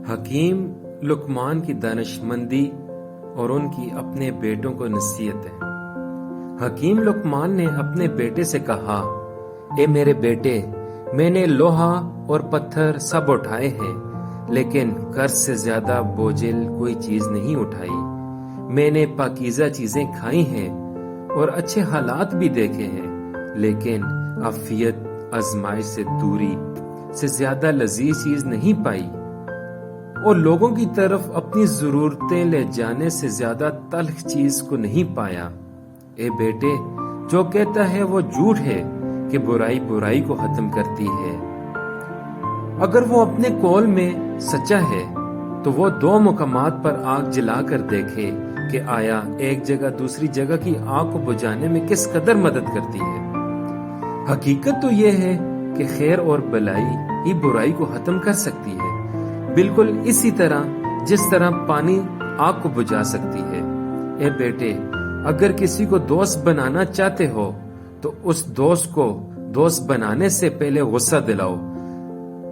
حکیم لقمان کی دانشمندی اور ان کی اپنے بیٹوں کو نصیحت ہے۔ حکیم لقمان نے اپنے بیٹے سے کہا، اے میرے بیٹے، میں نے لوہا اور پتھر سب اٹھائے ہیں، لیکن قرض سے زیادہ بوجھل کوئی چیز نہیں اٹھائی۔ میں نے پاکیزہ چیزیں کھائی ہیں اور اچھے حالات بھی دیکھے ہیں، لیکن عافیت، آزمائش سے دوری سے زیادہ لذیذ چیز نہیں پائی، اور لوگوں کی طرف اپنی ضرورتیں لے جانے سے زیادہ تلخ چیز کو نہیں پایا۔ اے بیٹے، جو کہتا ہے وہ جھوٹ ہے کہ برائی برائی کو ختم کرتی ہے۔ اگر وہ اپنے قول میں سچا ہے تو وہ دو مقامات پر آگ جلا کر دیکھے کہ آیا ایک جگہ دوسری جگہ کی آگ کو بجھانے میں کس قدر مدد کرتی ہے۔ حقیقت تو یہ ہے کہ خیر اور بلائی ہی برائی کو ختم کر سکتی ہے، بالکل اسی طرح جس طرح پانی آگ کو بجھا سکتی ہے۔ اے بیٹے، اگر کسی کو دوست بنانا چاہتے ہو تو اس دوست کو دوست بنانے سے پہلے غصہ دلاؤ،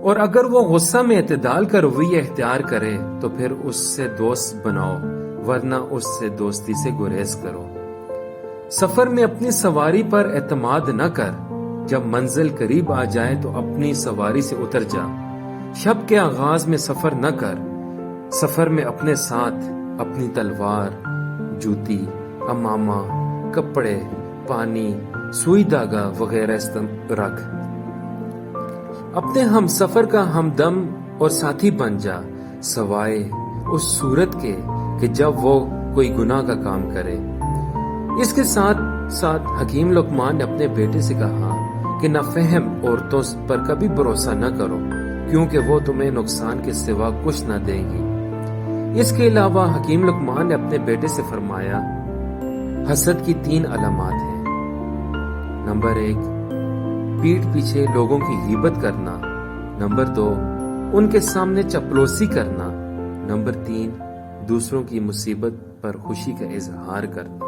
اور اگر وہ غصہ میں اعتدال کا رویہ اختیار کرے تو پھر اس سے دوست بناؤ، ورنہ اس سے دوستی سے گریز کرو۔ سفر میں اپنی سواری پر اعتماد نہ کر، جب منزل قریب آ جائے تو اپنی سواری سے اتر جا۔ شب کے آغاز میں سفر نہ کر، سفر میں اپنے ساتھ اپنی تلوار، جوتی، امامہ، کپڑے، پانی، سوئی دھاگا وغیرہ رکھ۔ اپنے ہم سفر کا ہمدم اور ساتھی بن جا، سوائے اس صورت کے کہ جب وہ کوئی گناہ کا کام کرے۔ اس کے ساتھ ساتھ حکیم لقمان نے اپنے بیٹے سے کہا کہ نافہم عورتوں پر کبھی بھروسہ نہ کرو، کیونکہ وہ تمہیں نقصان کے سوا کچھ نہ دیں گی۔ اس کے علاوہ حکیم لقمان نے اپنے بیٹے سے فرمایا، حسد کی 3 علامات ہیں۔ نمبر 1، پیٹھ پیچھے لوگوں کی غیبت کرنا۔ نمبر 2، ان کے سامنے چپلوسی کرنا۔ نمبر 3، دوسروں کی مصیبت پر خوشی کا اظہار کرنا۔